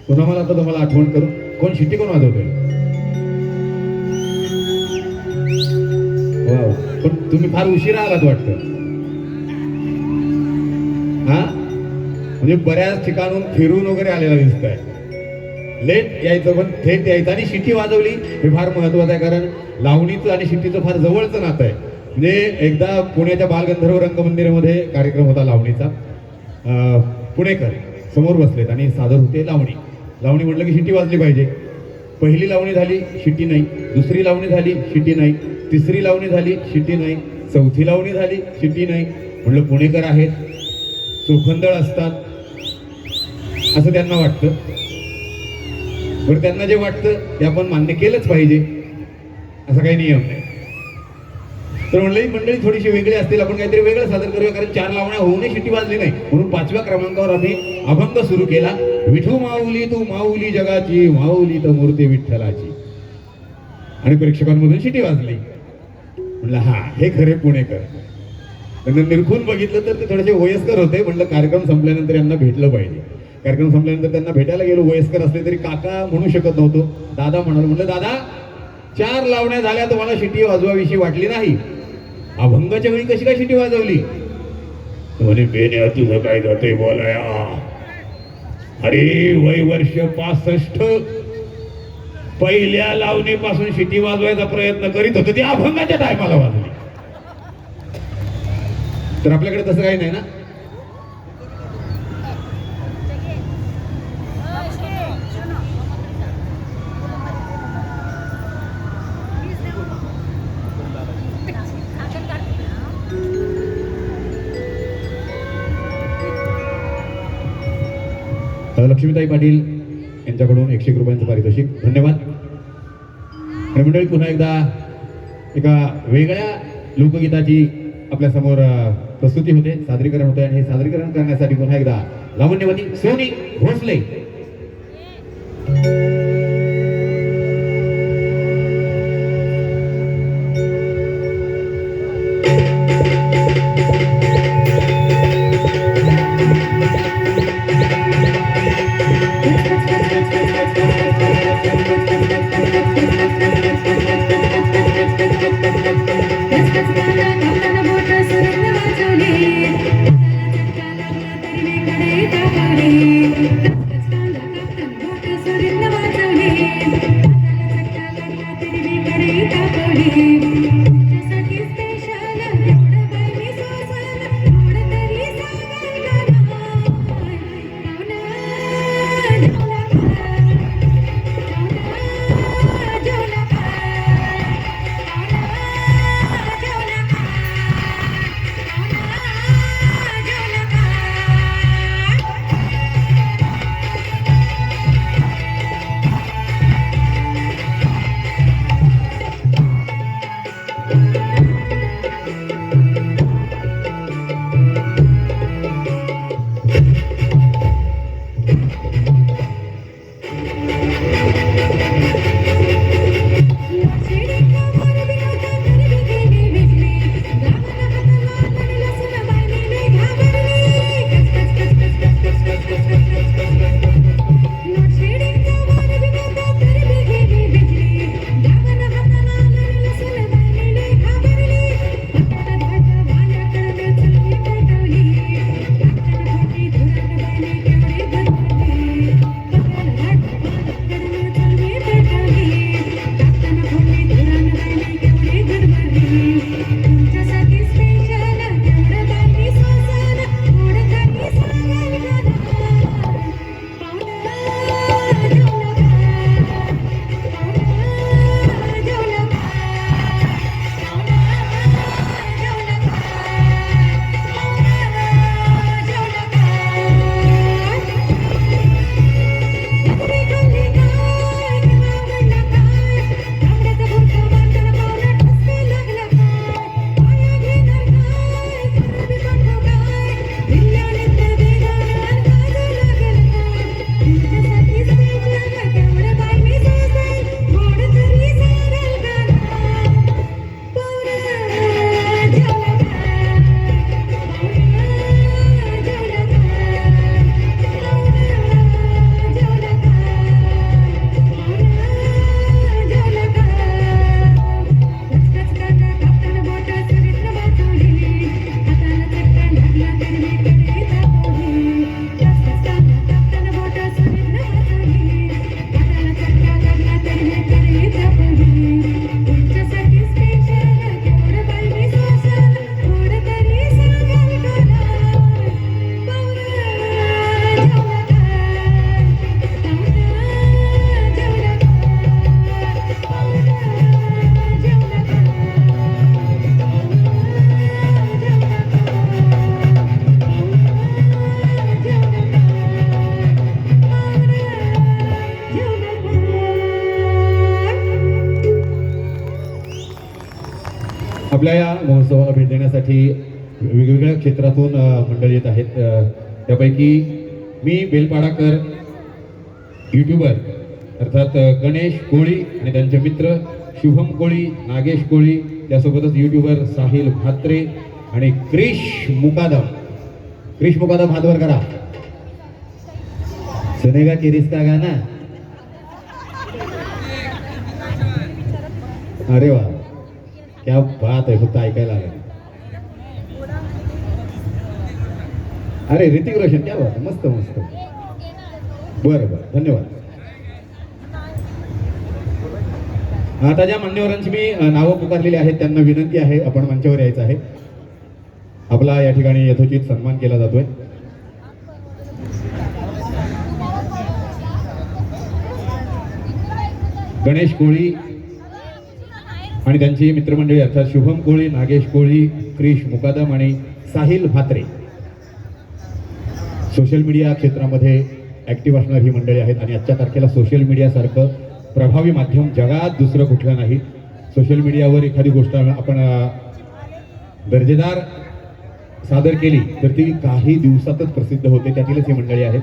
पुन्हा मला आता तुम्हाला आठवण करू, कोण शिट्टी कोण वाजवतोय? वाव, पण तुम्ही फार उशिरा आलात वाटतं. हा, म्हणजे बऱ्याच ठिकाणून फिरून वगैरे आलेला दिसतंय. लेट यायचं पण थेट यायचं आणि शिट्टी वाजवली हे फार महत्वाचं आहे, कारण लावणीचं आणि शिट्टीचं फार जवळचं नातं आहे. म्हणजे एकदा पुण्याच्या बालगंधर्व रंगमंदिरामध्ये कार्यक्रम होता लावणीचा. पुणेकर समोर बसलेत आणि सादर होते लावणी. लावणी म्हटलं की शिट्टी वाजली पाहिजे. पहिली लावणी झाली, शिट्टी नाही. दुसरी लावणी झाली, शिट्टी नाही. तिसरी लावणी झाली, शिट्टी नाही. चौथी लावणी झाली, शिट्टी नाही. म्हटलं पुणेकर आहेत, चोखंदळ असतात असं त्यांना वाटतं. बरं, त्यांना जे वाटतं ते आपण मान्य केलंच पाहिजे, असा काही नियम नाही. तर मंडळी थोडीशी वेगळी असतील, आपण काहीतरी वेगळं सादर करूया, कारण 4 लावण्या होऊनही शिट्टी वाजली नाही. म्हणून 5व्या क्रमांकावर आम्ही अभंग सुरू केला. विठू माऊली तू माऊली जगाची, माऊली तर मूर्ती विठ्ठलाची. आणि प्रेक्षकांमधून शिट्टी वाजली. म्हणलं हा, हे खरे पुणेकर. त्यांना निरखून बघितलं तर ते थोडेसे वयस्कर होते. म्हटलं कार्यक्रम संपल्यानंतर यांना भेटलं पाहिजे. कार्यक्रम संपल्यानंतर त्यांना भेटायला गेलो. वयस्कर असले तरी काका म्हणू शकत नव्हतो, दादा म्हणालो. म्हटलं दादा, 4 लावण्या झाल्या, तुम्हाला शिट्टी वाजवाविषयी वाटली नाही, अभंगाच्या वेळी कशी काय शिट्टी वाजवली? म्हणे बेन्या तुझं काय जाते बोलाया. अरे वय वर्ष 65, पहिल्या लावणीपासून शिट्टी वाजवायचा प्रयत्न करीत होतो, ती अभंगाच्या टायमाला वाजली. तर आपल्याकडे तसं काही नाही ना. लक्ष्मीताई पाटील यांच्याकडून 101 रुपयांचं पारितोषिक, धन्यवाद. आणि मंडळी, पुन्हा एकदा एका वेगळ्या लोकगीताची आपल्या समोर प्रस्तुती होते, सादरीकरण होते. आणि हे सादरीकरण करण्यासाठी पुन्हा एकदा लावण्यवती सोनी भोसले. आपल्या या महोत्सवाला भेट देण्यासाठी वेगवेगळ्या क्षेत्रातून मंडळी येत आहेत. त्यापैकी मी बेलपाडाकर यूट्यूबर अर्थात गणेश कोळी आणि त्यांचे मित्र शुभम कोळी, नागेश कोळी, त्यासोबतच यूट्यूबर साहिल म्हात्रे आणि क्रिश मुकादम. क्रिश मुकादम हात वर करा. सुनेगा किरीस का गाना. अरे वा, क्या बात आहे, फक्त ऐकायला आलं. अरे ऋतिक रोशन, क्या बात, मस्त मस्त. बरं बरं, धन्यवाद. आता ज्या मान्यवरांची मी नावं पुकारलेली आहेत त्यांना विनंती आहे, आपण मंचावर यायचं आहे. आपला या ठिकाणी यथोचित सन्मान केला जातोय. गणेश कोळी आणि त्यांची मित्रमंडळी अर्थात शुभम कोळी, नागेश कोळी, क्रिश मुकादम आणि साहिल म्हात्रे सोशल मीडिया क्षेत्रामध्ये ऍक्टिव्ह असणारी ही मंडळी आहेत. आणि आजच्या तारखेला सोशल मीडियासारखं प्रभावी माध्यम जगात दुसरं कुठलं नाही. सोशल मीडियावर एखादी गोष्ट आपण दर्जेदार सादर केली तर ती काही दिवसातच प्रसिद्ध होते. त्यातीलच ही मंडळी आहेत.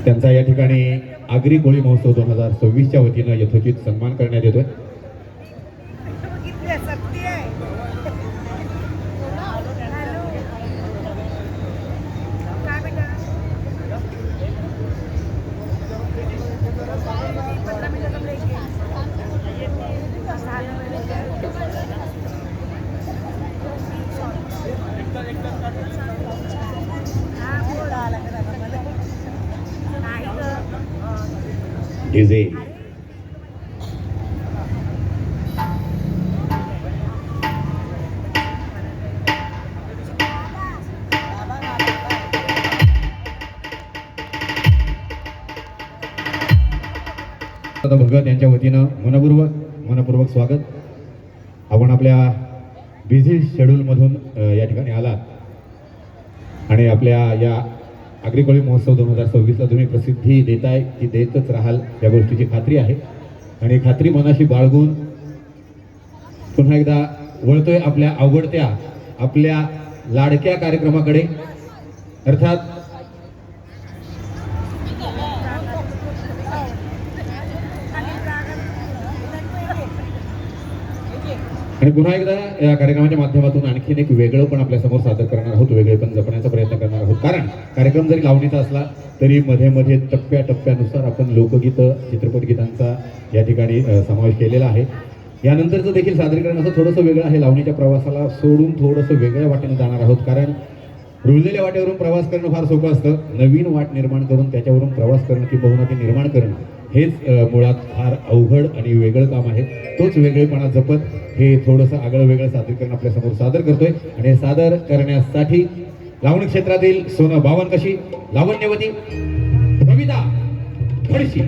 त्यांचा या ठिकाणी आगरी कोळी महोत्सव 2026च्या वतीनं यथोचित सन्मान करण्यात येतोय. डीजे भगत यांच्या वतीनं मनपूर्वक स्वागत. आपण आपल्या बिझी शेड्यूलमधून या ठिकाणी आलात आणि आपल्या या आगरी कोळी महोत्सव 2026ला तुम्ही प्रसिद्धी देताय, ती देतच राहाल या गोष्टीची खात्री आहे. आणि खात्री मनाशी बाळगून पुन्हा एकदा वळतोय आपल्या आवडत्या, आपल्या लाडक्या कार्यक्रमाकडे अर्थात आणि पुन्हा एकदा या कार्यक्रमाच्या माध्यमातून आणखीन एक वेगळं पण आपल्यासमोर सादर करणार आहोत, वेगळे पण जपण्याचा प्रयत्न करणार आहोत. कारण कार्यक्रम जरी लावणीचा असला तरी मध्ये मध्ये टप्प्याटप्प्यानुसार आपण लोकगीतं, चित्रपट गीतांचा या ठिकाणी समावेश केलेला आहे. यानंतरचं देखील सादरीकरण असं थोडंसं वेगळं आहे. लावणीच्या प्रवासाला सोडून थोडंसं वेगळ्या वाटेने जाणार आहोत. कारण रुळलेल्या वाटेवरून प्रवास करणं फार सोपं असतं. नवीन वाट निर्माण करून त्याच्यावरून प्रवास करणं किंवा ते निर्माण करणं हेच मुळात फार अवघड आणि वेगळं काम आहे. तोच वेगळेपणा जपत हे थोडंसं आगळं वेगळं सादरीकरण आपल्यासमोर सादर करतोय. आणि हे सादर करण्यासाठी लावणी क्षेत्रातील सोनं बावनकशी, लावण्यवती कविता खडशी,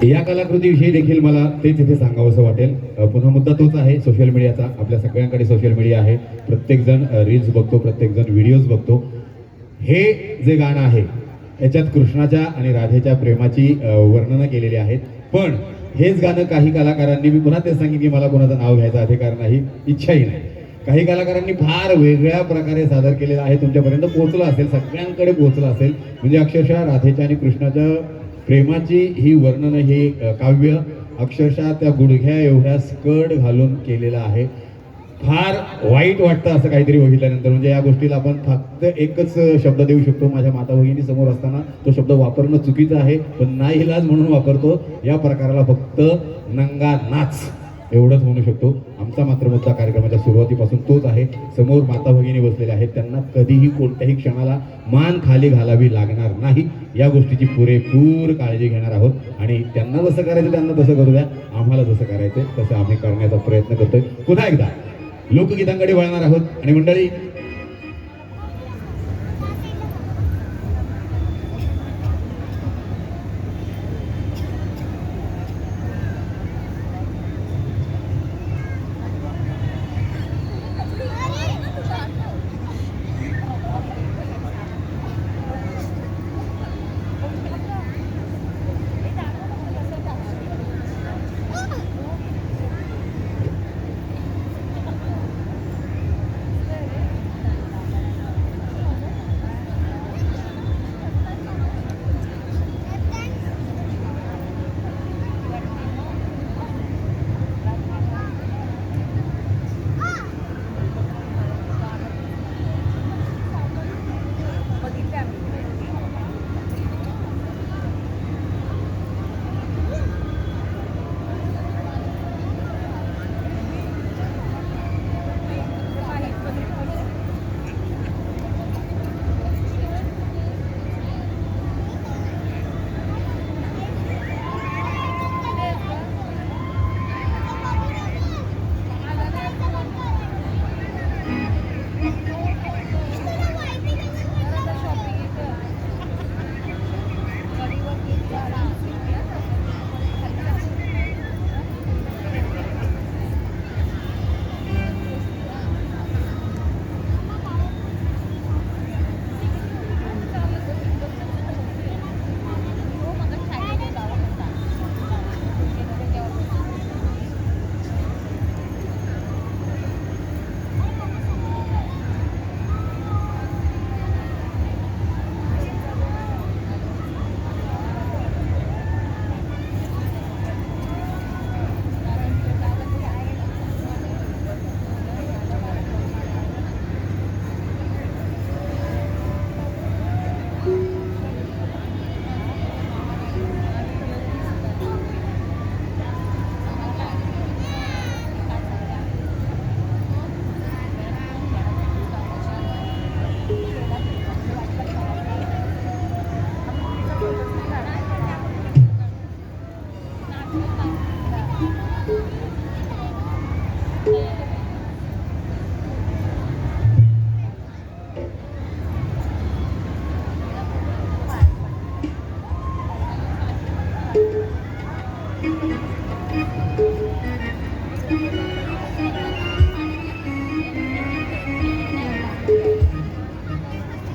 या कलाकृतीविषयी देखील मला तेच इथे सांगावंसं वाटेल. पुन्हा मुद्दा तोच आहे सोशल मीडियाचा. आपल्या सगळ्यांकडे सोशल मीडिया आहे. प्रत्येकजण रील्स बघतो, प्रत्येकजण व्हिडिओज बघतो. हे जे गाणं आहे याच्यात कृष्णाच्या आणि राधेच्या प्रेमाची वर्णनं केलेली आहेत. पण हेच गाणं काही कलाकारांनी, मी पुन्हा तेच सांगेन की मला कोणाचं नाव घ्यायचा अधिकार नाही, इच्छाही नाही, काही कलाकारांनी फार वेगळ्या प्रकारे सादर केलेलं आहे. तुमच्यापर्यंत पोहोचलं असेल, सगळ्यांकडे पोहोचलं असेल. म्हणजे अक्षरशः राधेच्या आणि कृष्णाच्या प्रेमाची ही वर्णनं, हे काव्य अक्षरशः त्या गुडघ्या एवढ्या स्कर्ट घालून केलेलं आहे. फार वाईट वाटतं असं काहीतरी बघितल्यानंतर. म्हणजे या गोष्टीला आपण फक्त एकच शब्द देऊ शकतो, माझ्या माता भगिनी समोर असताना तो शब्द वापरणं चुकीचं आहे, पण नाईलाज म्हणून वापरतो. या प्रकाराला फक्त नंगा नाच एवढंच म्हणू शकतो. आमचा मात्र मुद्दा कार्यक्रमाच्या सुरुवातीपासून तोच आहे. समोर माता भगिनी बसलेल्या आहेत, त्यांना कधीही कोणत्याही क्षणाला मान खाली घालावी लागणार नाही, या गोष्टीची पुरेपूर काळजी घेणार आहोत. आणि त्यांना जसं करायचं त्यांना तसं करू द्या, आम्हाला जसं करायचं तसं आम्ही करण्याचा प्रयत्न करतोय. पुन्हा एकदा लोकगीतांकडे वळणार आहोत. आणि मंडळी,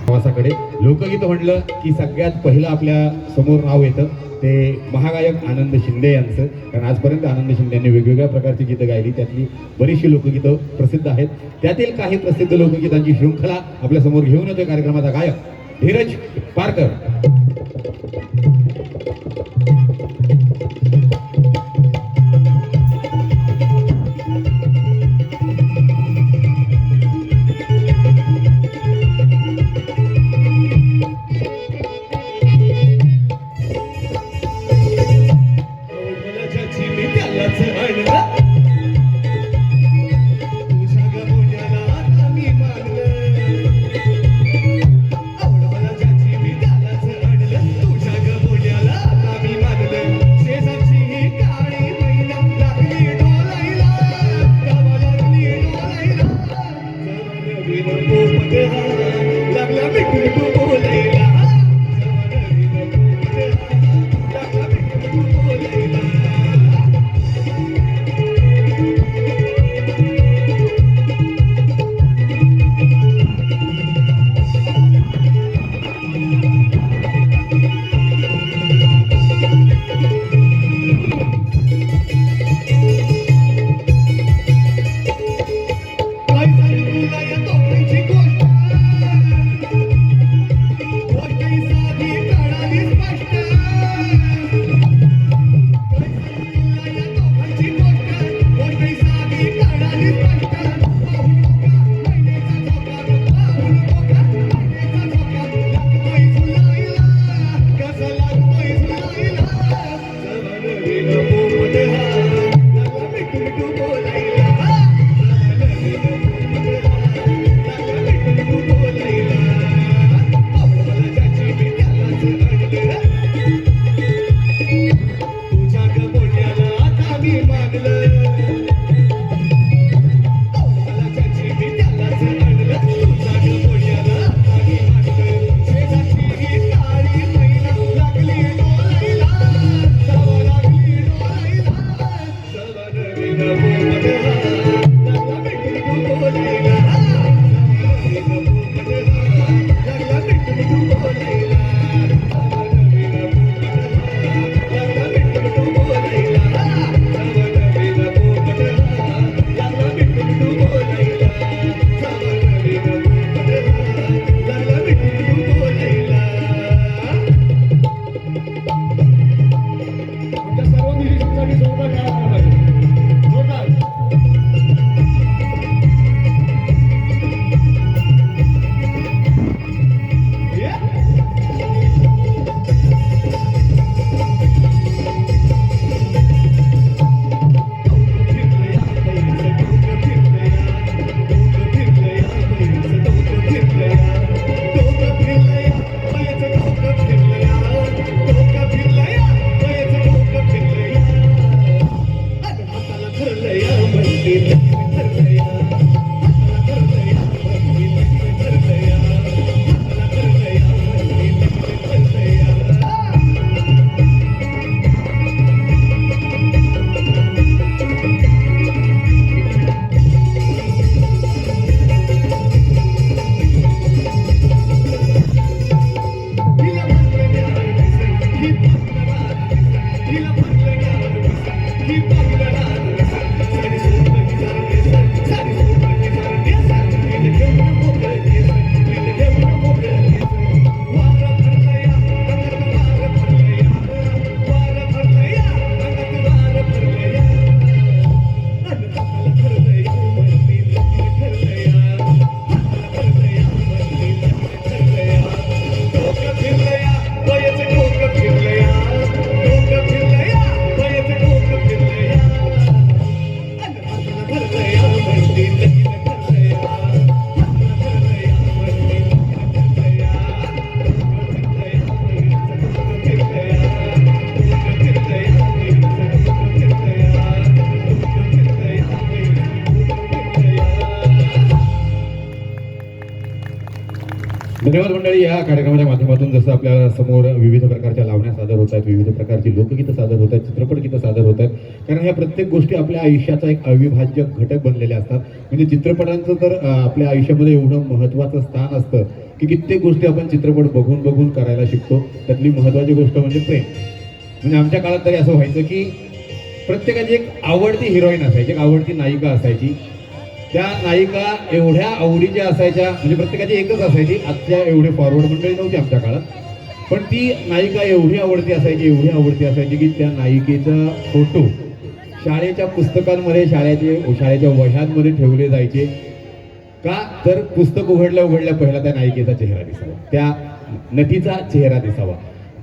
प्रवासाकडे लोकगीत म्हटलं की सगळ्यात पहिलं आपल्या समोर नाव येतं ते महागायक आनंद शिंदे यांचं. कारण आजपर्यंत आनंद शिंदे यांनी वेगवेगळ्या प्रकारची गीतं गायली, त्यातली बरीचशी लोकगीतं प्रसिद्ध आहेत. त्यातील काही प्रसिद्ध लोकगीतांची शृंखला आपल्या समोर घेऊन येतोय कार्यक्रमाचा गायक धीरज पारकर. तुझ्या धन्यवाद मंडळी. या कार्यक्रमाच्या माध्यमातून जसं आपल्याला समोर विविध प्रकारच्या लावण्या सादर होत आहेत, विविध प्रकारची लोकगीतं सादर होत आहेत, चित्रपट गीतं सादर होत आहेत. कारण ह्या प्रत्येक गोष्टी आपल्या आयुष्याचा एक अविभाज्य घटक बनलेल्या असतात. म्हणजे चित्रपटांचं तर आपल्या आयुष्यामध्ये एवढं महत्त्वाचं स्थान असतं की कित्येक गोष्टी आपण चित्रपट बघून बघून करायला शिकतो. त्यातली महत्त्वाची गोष्ट म्हणजे प्रेम. म्हणजे आमच्या काळात तरी असं व्हायचं की प्रत्येकाची एक आवडती हिरोईन असायची, एक आवडती नायिका असायची. त्या नायिका एवढ्या आवडीच्या असायच्या, म्हणजे प्रत्येकाची एकच असायची. आजच्या एवढे फॉरवर्ड मंडळी नव्हती आमच्या काळात, पण ती नायिका एवढी आवडती असायची की त्या नायिकेचा फोटो शाळेच्या पुस्तकांमध्ये, शाळेच्या वह्यांमध्ये ठेवले जायचे. का तर पुस्तक उघडल्या पहिला त्या नायिकेचा चेहरा दिसावा, त्या नटीचा चेहरा दिसावा.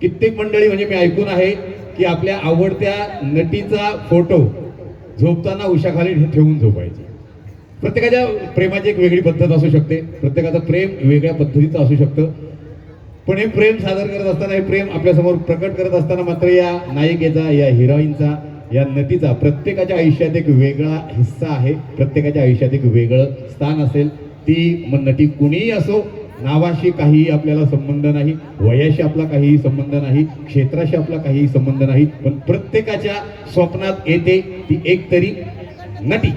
कित्येक मंडळी म्हणजे मी ऐकून आहे की आपल्या आवडत्या नटीचा फोटो झोपताना उशाखाली ठेवून झोपायचे. प्रत्येकाच्या प्रेमाची एक वेगळी पद्धत असू शकते, प्रत्येकाचं प्रेम वेगळ्या पद्धतीचं असू शकतं. पण हे प्रेम सादर करत असताना, हे प्रेम आपल्यासमोर प्रकट करत असताना मात्र या नायिकेचा, या हिरोईनचा, या नटीचा प्रत्येकाच्या आयुष्यात एक वेगळा हिस्सा आहे, प्रत्येकाच्या आयुष्यात एक वेगळं स्थान असेल. ती मग नटी कुणीही असो, नावाशी काहीही आपल्याला संबंध नाही, वयाशी आपला काहीही संबंध नाही, क्षेत्राशी आपला काहीही संबंध नाही, पण प्रत्येकाच्या स्वप्नात येते ती एक तरी नटी.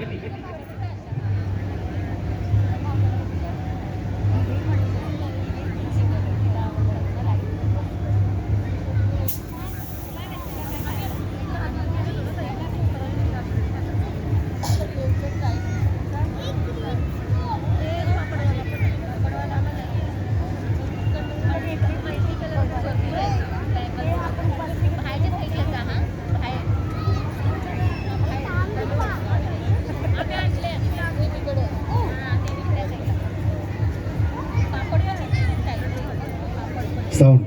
साऊंड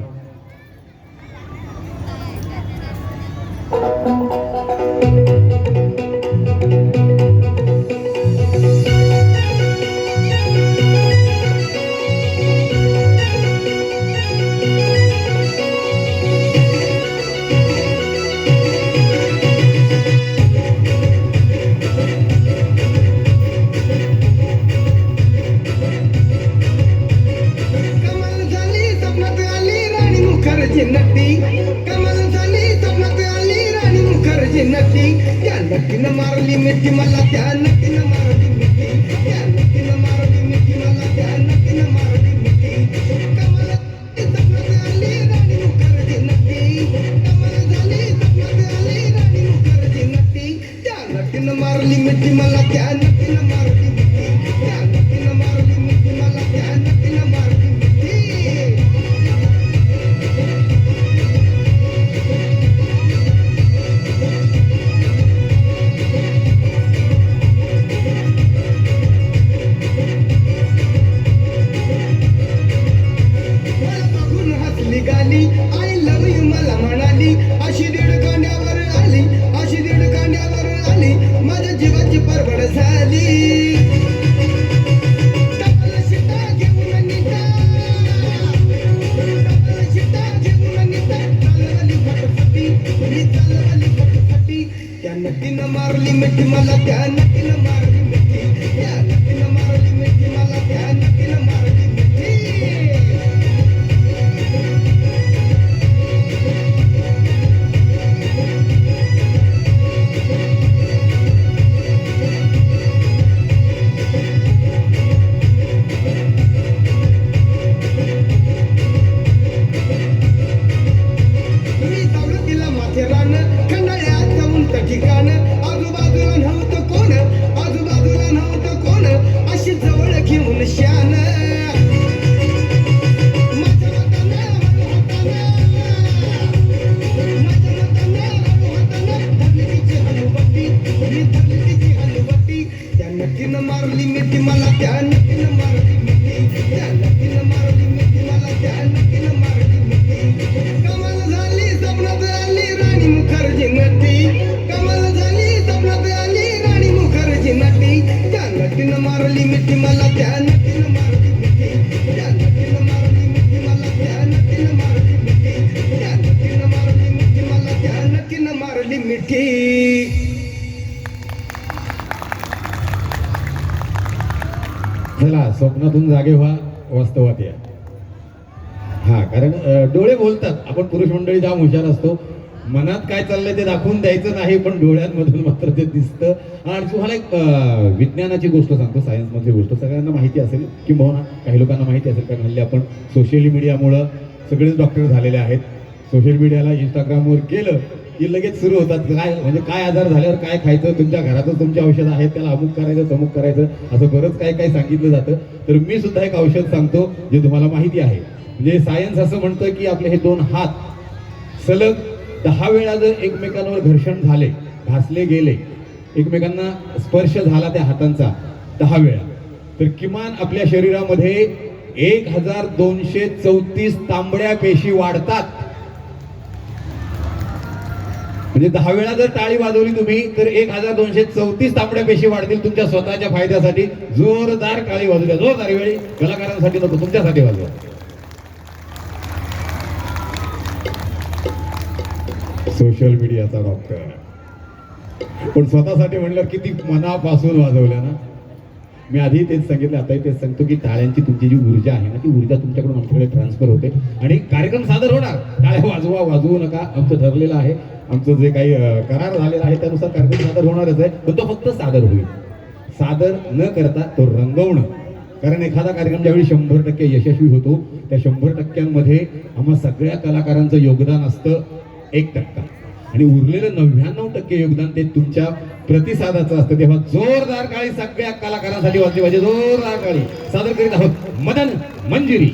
नक्कीनं मारली मिठी मला, त्या नक्कीनं मारली मिठी, त्या नक्कीनं मारली मिठी मला, त्या नक्कीनं मारली मिठी. कमाल स्वप्नात आली राणी मुखर्जी नक्की, कमाल झाली स्वप्नात आली राणी मुखर्जी नक्की. त्या नक्कीनं मारली मिठी मला, त्या नक्कीनं मारली मिठी, त्या नक्कीनं मारली मिठी मला, त्या नक्कीनं मारली मिठी. आय लव यू मला म्हणाली, अशी दीड कांड्यावर आली, अशी दीड कांड्यावर आली, माझ्या जीवाची परवड झाली. डबल शिटा घेऊन निघा, डबल शिटा घेऊन निघा, चालवली फटफटी, मी चालवली फटफटी. त्या नक्कीनं मारली मिठी मला, त्या नक्कीनं मारली मिठी, त्या नक्कीनं मारली मिठी मला, त्या नक्कीनं मारली मिठी. ठिकाण आजूबाजूला नव्हतं कोण, आजूबाजूला नव्हतं कोण, अशी जवळ घेऊन शान माझ्या मतानं धरली तिची हनुवटी, मी धरली तिची हनुवटी. त्या नक्कीनं मारली मिठी मला, त्या नक्कीनं मारली मिठी, त्या नक्कीनं मारली मिठी मला, त्या नक्कीनं मारली मिठी. कमाल झाली स्वप्नात आली राणी मुखर्जी नटी, त्या नक्कीनं मारली मिठी मला, त्या नक्कीनं मारली मिठी, त्या नक्कीनं मारली मिठी मला, त्या नक्कीनं मारली मिठी, त्या नक्कीनं मारली मिठी मला, त्या नक्कीनं मारली मिठी. चला स्वप्नातून जागे व्हा, वास्तवात या. हा, कारण डोळे बोलतात. आपण पुरुष मंडळी जाम हुशार असतो. मनात काय चाललंय ते दाखवून द्यायचं नाही, पण डोळ्यांमधून मात्र ते दिसतं. आणि तुम्हाला एक विज्ञानाची गोष्ट सांगतो, सायन्समधली गोष्ट सगळ्यांना माहिती असेल, किंवा काही लोकांना माहिती असेल, कारण हल्ली आपण सोशल मीडियामुळं सगळेच डॉक्टर झालेले आहेत. सोशल मीडियाला इंस्टाग्रामवर गेलं की लगेच सुरू होतात, काय म्हणजे काय आजार झाल्यावर काय खायचं, तुमच्या घरातच तुमची औषधं आहेत, त्याला अमुक करायचं तमुक करायचं, असं बरंच काय काय सांगितलं जातं. तर मी सुद्धा एक औषध सांगतो जे तुम्हाला माहिती आहे. म्हणजे सायन्स असं म्हणतं की आपले हे दोन हात सलग 10 वेळा जर एकमेकांवर घर्षण झाले, घासले गेले, एकमेकांना स्पर्श झाला त्या हातांचा 10 वेळा, तर किमान आपल्या शरीरामध्ये 1234 तांबड्या पेशी वाढतात. म्हणजे 10 वेळा जर टाळी वाजवली तुम्ही तर 1234 तांबड्या पेशी वाढतील तुमच्या स्वतःच्या फायद्यासाठी. जोरदार टाळी वाजवल्या, जोरदार वेळी, कलाकारांसाठी नको, तुमच्यासाठी वाजवा. सोशल मीडियाचा डॉक्टर, पण स्वतःसाठी म्हणलं किती मनापासून वाजवलं ना. मी आधी तेच सांगितलं, आताही तेच सांगतो की टाळ्यांची तुमची जी ऊर्जा आहे ना, ती ऊर्जा तुमच्याकडून आमच्याकडे ट्रान्सफर होते आणि कार्यक्रम सादर होणार. टाळ्या वाजवा, वाजवू नका, आमचं ठरलेलं आहे, आमचं जे काही करार झालेला आहे त्यानुसार कार्यक्रम सादर होणारच आहे. पण तो फक्त सादर होईल, सादर न करता तो रंगवणं. कारण एखादा कार्यक्रम ज्यावेळी 100% यशस्वी होतो, त्या 100%मध्ये आम्हा सगळ्या कलाकारांचं योगदान असतं 1%, आणि उरलेलं 99% योगदान ते तुमच्या प्रतिसादाचं असतं. तेव्हा जोरदार टाळी सगळ्या कलाकारांसाठी वाजली पाहिजे. जोरदार टाळी. सादर करीत आहोत मदन मंजिरी.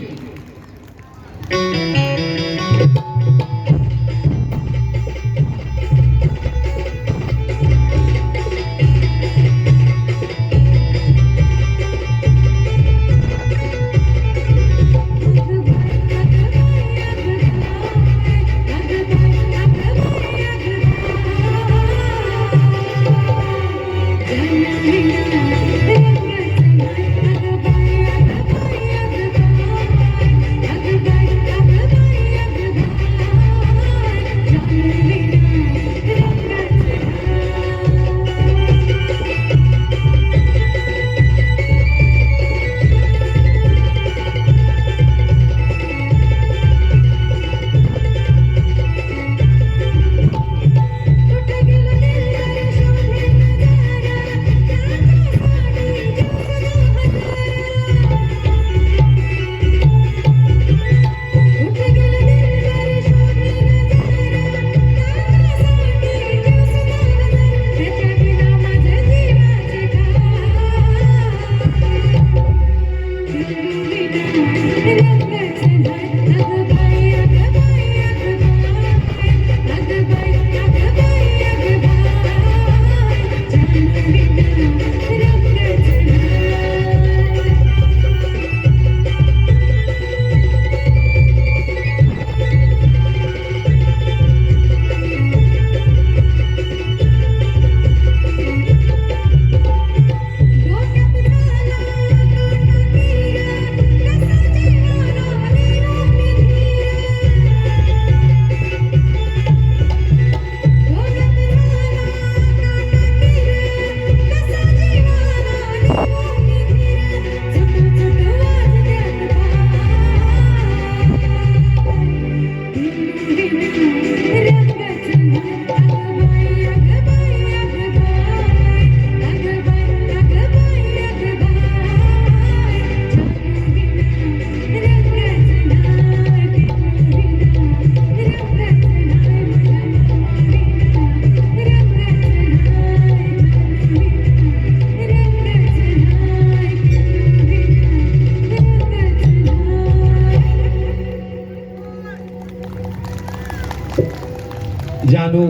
जानू,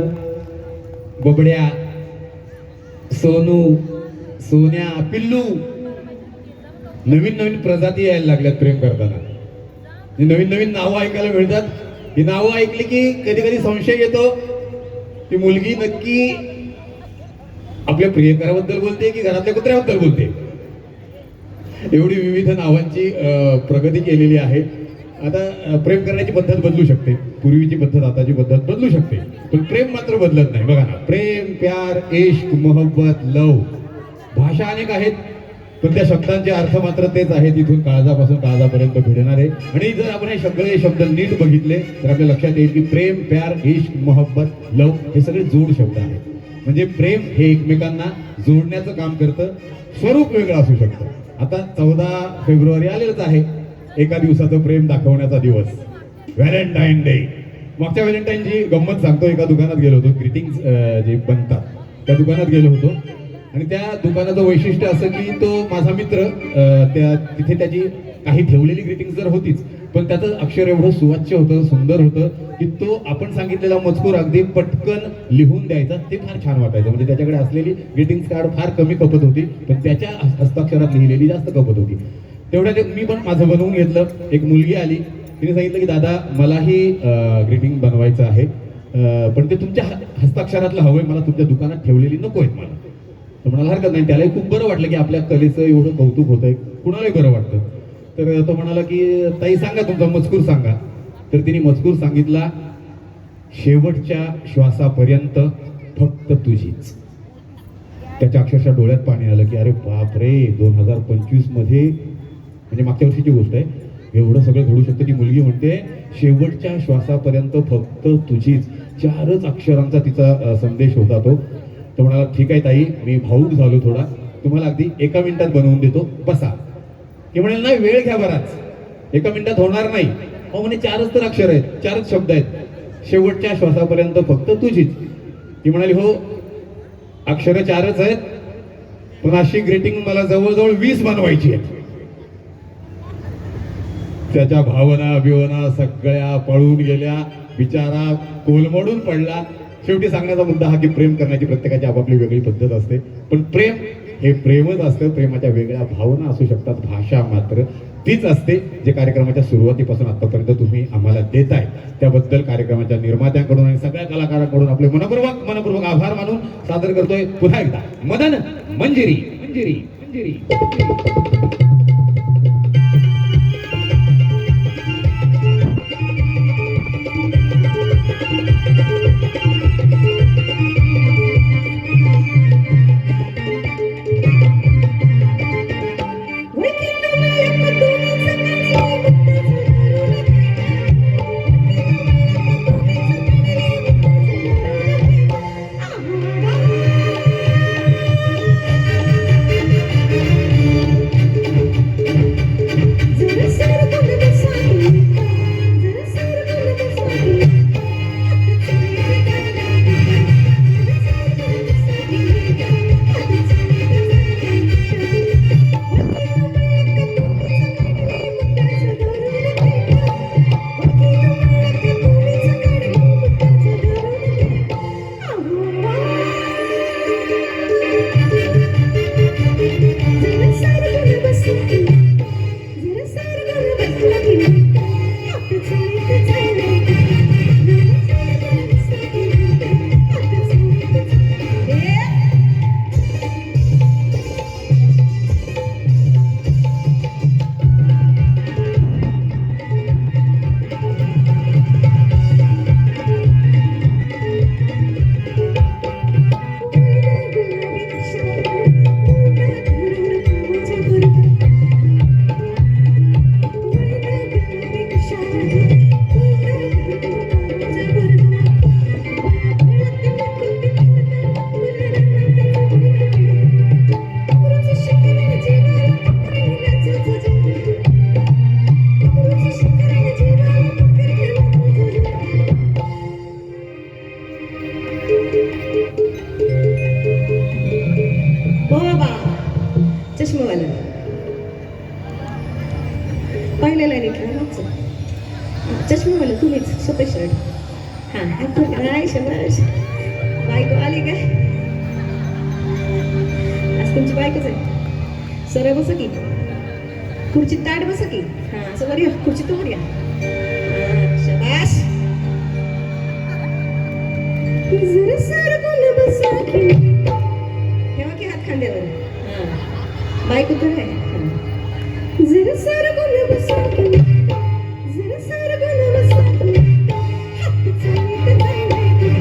बबड्या, सोनू, सोन्या, पिल्लू, नवीन नवीन प्रजाती यायला लागल्यात प्रेम करताना. नवीन नवीन नावं ऐकायला मिळतात. ही नावं ऐकली की कधी कधी संशय येतो की मुलगी नक्की आपल्या प्रियकराबद्दल बोलते की घरातल्या कुत्र्याबद्दल बोलते. एवढी विविध नावांची प्रगती केलेली आहे. आता प्रेम करण्याची पद्धत बदलू शकते, पूर्वीची पद्धत आताची पद्धत बदलू शकते, पण प्रेम मात्र बदलत नाही. बघा ना, प्रेम, प्यार, इश्क, मोहब्बत, लव, भाषा अनेक आहेत, पण पण त्या शब्दांचे अर्थ मात्र तेच आहेत, इथून काळजापासून काळजापर्यंत भिडणारे. आणि जर आपण हे सगळे शब्द नीट बघितले तर आपल्या लक्षात येईल की प्रेम, प्यार, इश्क, मोहब्बत, लव हे सगळे जोड शब्द आहेत. म्हणजे प्रेम हे एकमेकांना जोडण्याचं काम करतं, स्वरूप वेगळं असू शकतं. आता 14 फेब्रुवारी आलेलंच आहे, एका दिवसाचं प्रेम दाखवण्याचा दिवस, व्हॅलेंटाईन डे. मागच्या व्हॅलेंटाईनची गंमत सांगतो. एका दुकानात गेलो होतो, ग्रीटिंग्स जे बनतात त्या दुकानात गेलो होतो. आणि त्या दुकानाचं वैशिष्ट्य असं की तो माझा मित्र, तिथे त्याची काही ठेवलेली ग्रीटिंग्स जर होतीच, पण त्याचं अक्षर एवढं सुवाच्य होतं, सुंदर होतं की तो आपण सांगितलेला मजकूर अगदी पटकन लिहून द्यायचा. ते फार छान वाटायचं. म्हणजे त्याच्याकडे असलेली ग्रीटिंग्स कार्ड फार कमी खपत होती, पण त्याच्या हस्ताक्षरात लिहिलेली जास्त खपत होती. तेवढ्या मी पण माझं बनवून घेतलं. एक मुलगी आली, तिने सांगितलं की दादा मलाही ग्रीटिंग बनवायचं आहे, पण ते तुमच्या हस्ताक्षरातलं हवंय, मला तुमच्या दुकानात ठेवलेली नको आहेत मला. तर म्हणाला हरकत नाही. त्यालाही खूप बरं वाटलं की आपल्या कलेचं एवढं कौतुक होतंय, कुणालाही बरं वाटतं. तर तो म्हणाला की ताई सांगा तुमचा मजकूर सांगा. तर तिने मजकूर सांगितला, शेवटच्या श्वासापर्यंत फक्त तुझीच. त्याच्या अक्षरशः डोळ्यात पाणी आलं की अरे बाप रे, 2025 मध्ये, म्हणजे मागच्या वर्षीची गोष्ट आहे, एवढं सगळं घडू शकतं. ती मुलगी म्हणते शेवटच्या श्वासापर्यंत फक्त तुझीच. 4च अक्षरांचा तिचा संदेश होता तो. तो म्हणाला ठीक आहे ताई, मी भावूक झालो थोडा, तुम्हाला अगदी 1 मिनिटात बनवून देतो, बसा. की म्हणाल नाही वेळ घ्या बराच, 1 मिनिटात होणार नाही. हो म्हणे 4च तर अक्षर आहेत, 4च शब्द आहेत, शेवटच्या श्वासापर्यंत फक्त तुझीच. ती म्हणाली हो अक्षर 4च आहेत, पण अशी ग्रीटिंग मला जवळजवळ 20 बनवायची आहे. त्याच्या भावना बिवना सगळ्या पळून गेल्या, बिचारा कोलमडून पडला. शेवटी सांगण्याचा मुद्दा हा की प्रेम करण्याची प्रत्येकाची आपापली वेगळी पद्धत असते, पण प्रेम हे प्रेमच असतं. प्रेमाच्या वेगळ्या भावना असू शकतात, भाषा मात्र तीच असते. जे कार्यक्रमाच्या सुरुवातीपासून आतापर्यंत तुम्ही आम्हाला देताय त्याबद्दल कार्यक्रमाच्या निर्मात्यांकडून आणि सगळ्या कलाकारांकडून आपले मनपूर्वक आभार मानून सादर करतोय पुन्हा एकदा मदन मंजिरी मंजिरी मंजिरी. चष्मावाला पहिल्या लाईनीतला मागचं चष्मावाला तुम्हीच सोपे शर्ट. हाय शबाश. बायको आली काय? आज तुमची बायकोच आहे. सरळ बसा की, खुर्चीत ताट बसा की. असं वर या, खुर्चीत वर या. शबाश. जरा सरकून बसा की, ठेवा की हात खांद्यावर. बायको तर आहे. जरा सरकून बसा की, जरा सरकून बसा की, हात चालत जायला की.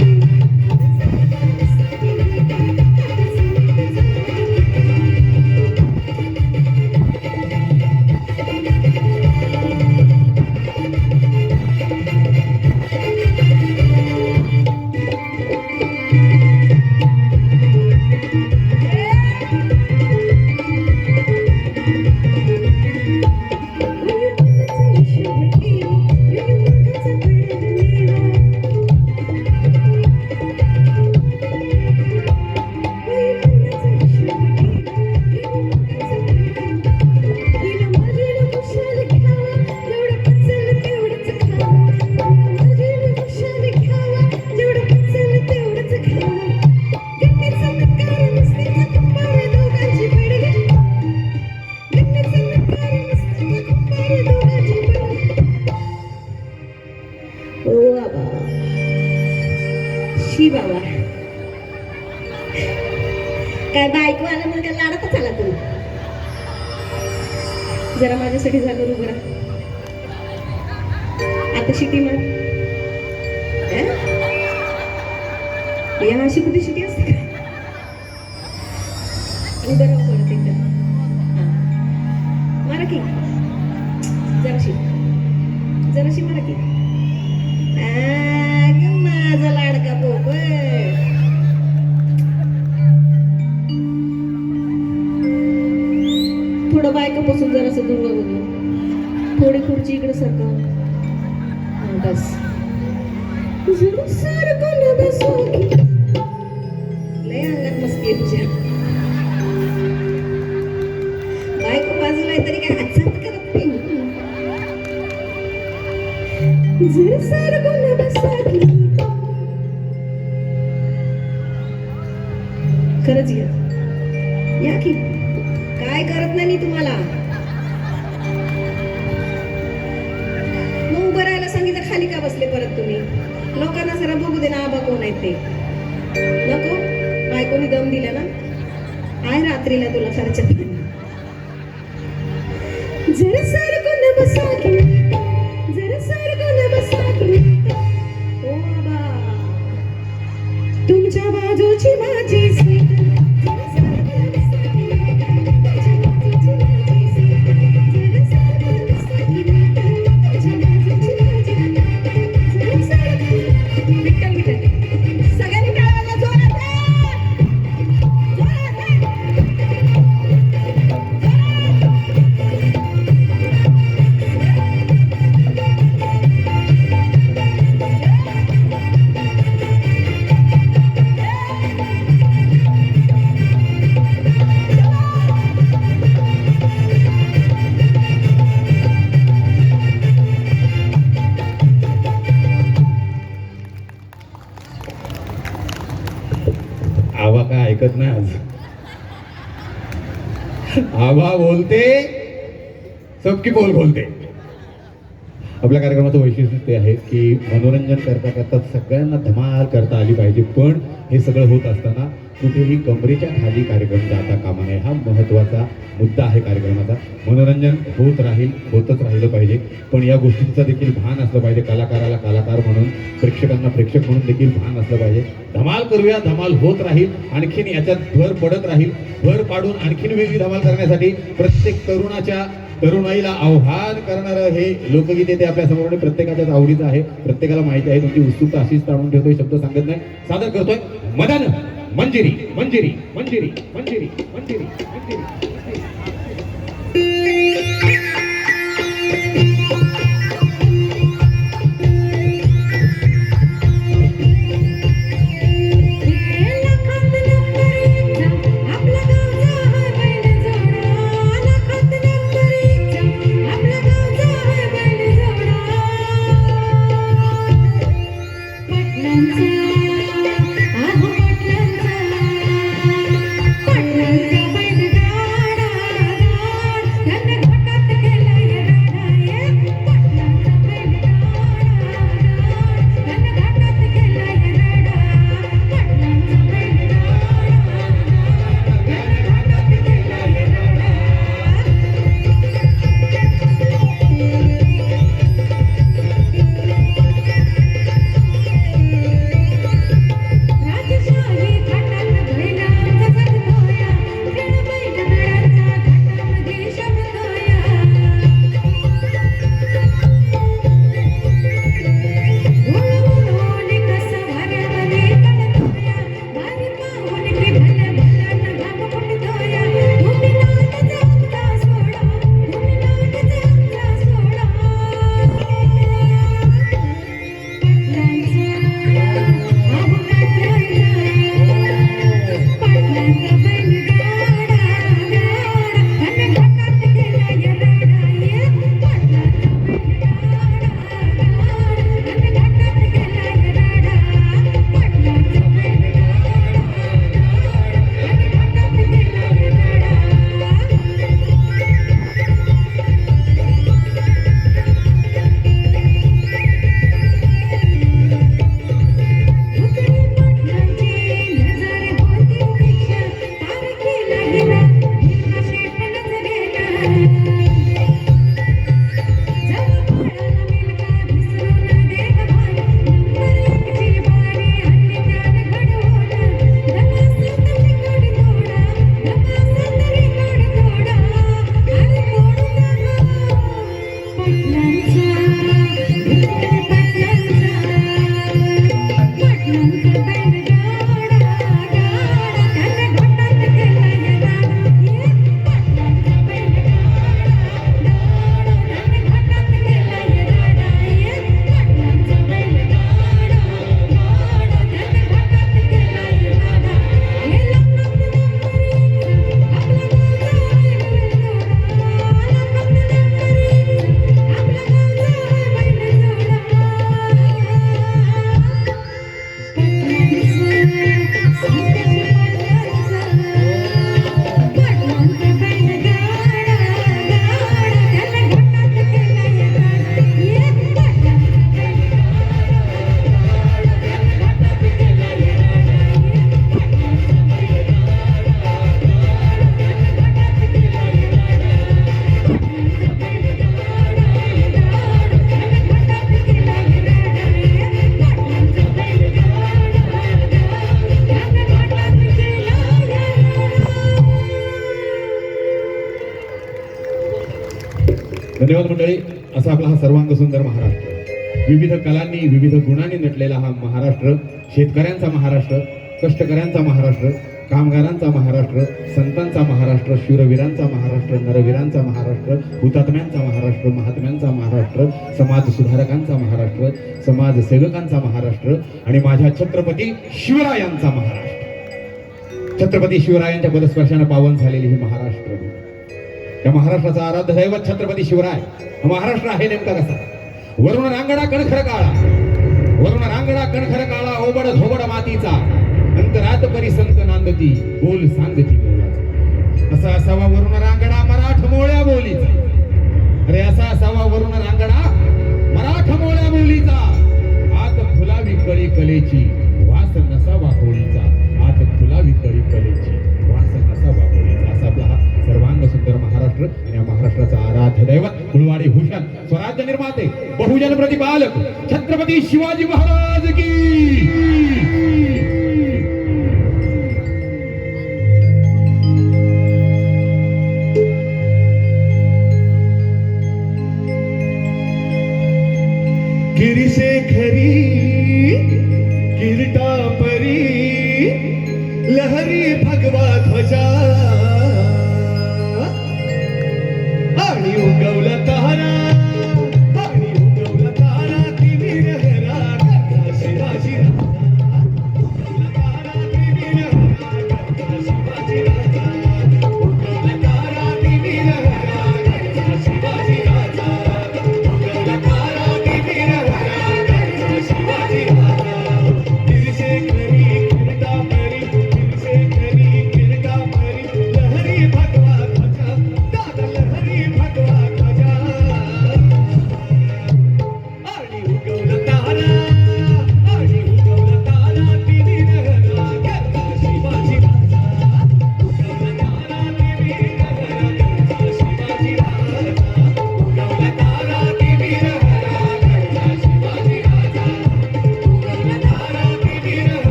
शी बाबा, काय बायको आलं म्हणून काय लाडतच आला तुम्ही. जरा माझ्यासाठी झालं उभं राहा. आता शिटी म्हण. या अशी कुठे शिटी असते का? उभं राहू परत एकदा. मारा की जराशी मारा की. माझा लाडका पोपट. थोडं बायकापासून जरासं दूर बघू. थोडी खुर्ची इकडे सरका. बस सरकून बसू की. लय अंगात मस्ती आहे तुझ्या. बायको बाजूला आहे तरी काय हात करत नाही. जर सरकून बसा की. खरंच या की. काय करत नाही मी तुम्हाला. मग उभं राहायला सांगितलं खाली का बसले परत तुम्ही. लोकांना जरा बघू दे ना आबा कोण आहेत ते. नको बायकोनी दम दिला ना. आहे रात्रीला तुला खर्च. जरा सरकून बसा की. जरा सरकून बसा की. ओ बाबा तुमच्या बाजूची माझी सीट. आवा काय ऐकत नाही आज. आवा बोलते सबकी बोल बोलते. आपल्या कार्यक्रमाचं वैशिष्ट्य ते आहे की मनोरंजन करता करता सगळ्यांना धमाल करता आली पाहिजे. पण हे सगळं होत असताना कुठेही कमरेच्या खाली कार्यक्रम जाता कामा नये. हा महत्त्वाचा मुद्दा आहे कार्यक्रमाचा. मनोरंजन होत राहील, होतच राहिलं पाहिजे. पण या गोष्टींचं देखील भान असलं पाहिजे. कलाकाराला कलाकार म्हणून, प्रेक्षकांना प्रेक्षक म्हणून देखील भान असलं पाहिजे. धमाल करूया, धमाल होत राहील. आणखीन याच्यात भर पडत राहील. भर पाडून आणखीन वेगळी धमाल करण्यासाठी प्रत्येक तरुणाईला आव्हान करणारं हे लोकगीत आहे ते आपल्या समोर प्रत्येकाच्याच आवडीचं आहे. प्रत्येकाला माहिती आहे. तुमची उत्सुकता अशीच ताणून ठेवतोय, शब्द सांगत नाही. सादर करतोय मदन मंजिरी मंजिरी मंजिरी मंजिरी मंजिरी मंजिरी. धन्यवाद मंडळी. असा आपला हा सर्वांग सुंदर महाराष्ट्र, विविध कलांनी विविध गुणांनी नटलेला हा महाराष्ट्र, शेतकऱ्यांचा महाराष्ट्र, कष्टकऱ्यांचा महाराष्ट्र, कामगारांचा महाराष्ट्र, संतांचा महाराष्ट्र, शूरवीरांचा महाराष्ट्र, नरवीरांचा महाराष्ट्र, हुतात्म्यांचा महाराष्ट्र, महात्म्यांचा महाराष्ट्र, समाज सुधारकांचा महाराष्ट्र, समाजसेवकांचा महाराष्ट्र आणि माझ्या छत्रपती शिवरायांचा महाराष्ट्र. छत्रपती शिवरायांच्या पदस्पर्शाने पावन झालेली ही महाराष्ट्र, या महाराष्ट्राचा आराध्य दैवत छत्रपती शिवराय. हा महाराष्ट्र आहे नेमका कसा? वरुण रांगडा कणखर काळा, वरुण रांगडा कणखर काळा, ओबड धोबड मातीचा, अंतरात परिसंत नांदती, बोल सांगती बोलाचा. असा असावा वरुण रांगडा मराठमोळ्या बोलीचा. अरे असा असावा वरुण रांगडा मराठमोळ्या बोलीचा. आत फुलावी कळी कलेची, वास नसावा होळीचा. आत फुलावी कळी कलेची, वास नसावा होळीचा. असा आपला हा सर्वांग सुंदर महाराष्ट्र आणि या महाराष्ट्राचा आराध्य दैवत कुळवाडी भूषण स्वराज्य निर्माते बहुजन प्रतिपालक छत्रपती शिवाजी महाराज की. गिरिशेखरी किरीटा परी लहरी भगवा ध्वजा आणि उगवला तारा, आणि उगवला तारा ती वीरहरा गदा शिवाजी राजा. उगवला तारा ती वीरहरा गदा शिवाजी राजा. उगवला तारा ती वीरहरा गदा शिवाजी राजा. उगवला तारा ती वीरहरा गदा शिवाजी राजा. गिरिशेखरी किरीटा परी, गिरिशेखरी किरीटा परी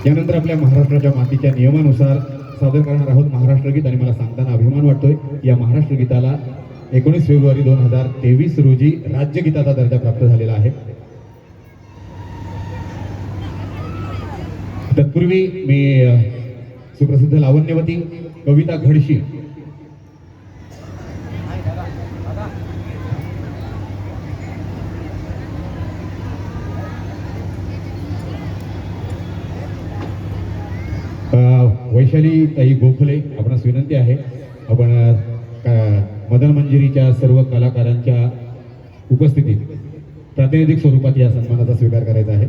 यानंतर आपल्या महाराष्ट्राच्या मातीच्या नियमानुसार सादर करणार आहोत महाराष्ट्र गीत आणि मला सांगताना अभिमान वाटतोय या महाराष्ट्र गीताला 19 फेब्रुवारी 2023 रोजी राज्यगीताचा दर्जा प्राप्त झालेला आहे. तत्पूर्वी मी सुप्रसिद्ध लावण्यवती कविता घडशी वैशाली ताई गोखले आपणास विनंती आहे आपण मदन मंजिरीच्या सर्व कलाकारांच्या उपस्थितीत प्रातिनिधिक स्वरूपात या सन्मानाचा स्वीकार करायचा आहे.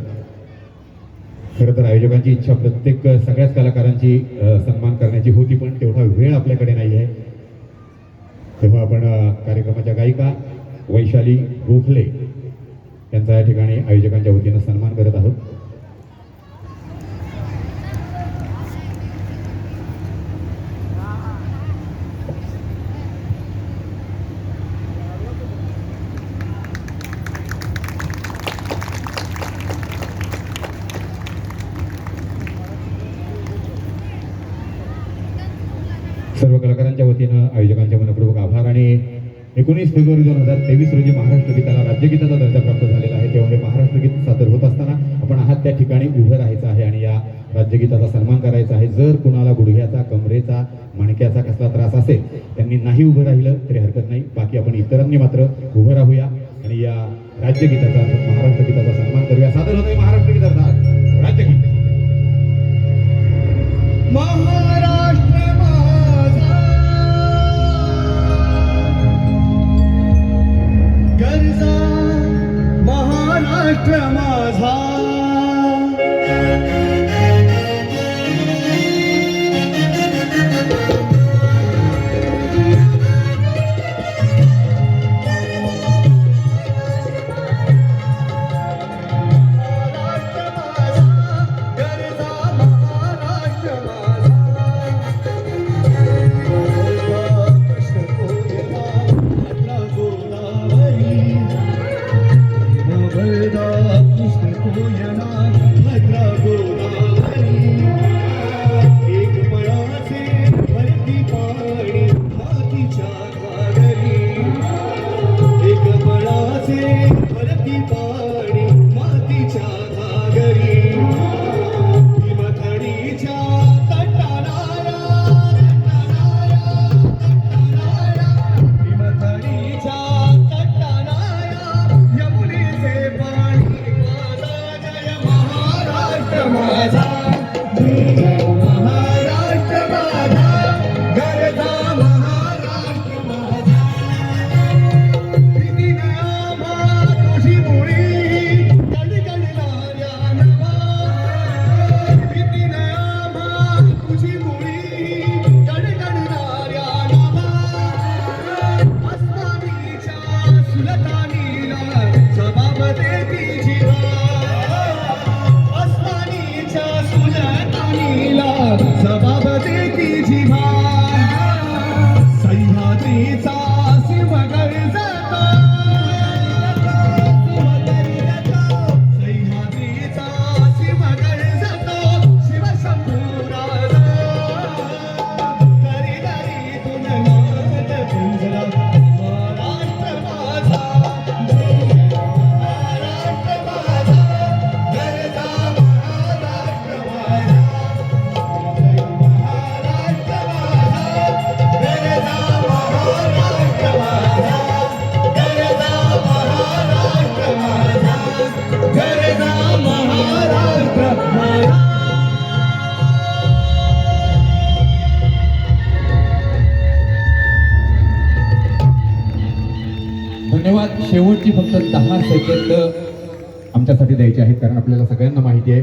खरं तर आयोजकांची इच्छा प्रत्येक सगळ्याच कलाकारांची सन्मान करण्याची होती पण तेवढा वेळ आपल्याकडे नाही आहे. तेव्हा आपण कार्यक्रमाच्या गायिका वैशाली गोखले यांचा या ठिकाणी आयोजकांच्या वतीनं सन्मान करत आहोत. सर्व कलाकारांच्या वतीनं आयोजकांच्या मनपूर्वक आभार. आणि 19 फेब्रुवारी 2023 रोजी महाराष्ट्र गीताला राज्यगीताचा दर्जा प्राप्त झालेला आहे. तेव्हा हे महाराष्ट्र गीत सादर होत असताना आपण आहात त्या ठिकाणी उभं राहायचं आहे आणि या राज्यगीताचा सन्मान करायचा आहे. जर कुणाला गुडघ्याचा, कमरेचा, मणक्याचा कसला त्रास असेल त्यांनी नाही उभं राहिलं तरी हरकत नाही. बाकी आपण इतरांनी मात्र उभं राहूया आणि या राज्यगीताचा महाराष्ट्र गीताचा सन्मान करूया. सादर होतोय महाराष्ट्र गीताचा राज्यगीत. महाराष्ट्र माझा गरजा, महाराष्ट्र माझा धन्यवाद. शेवटची फक्त 10 सेकंद आमच्यासाठी द्यायची आहेत कारण आपल्याला सगळ्यांना माहिती आहे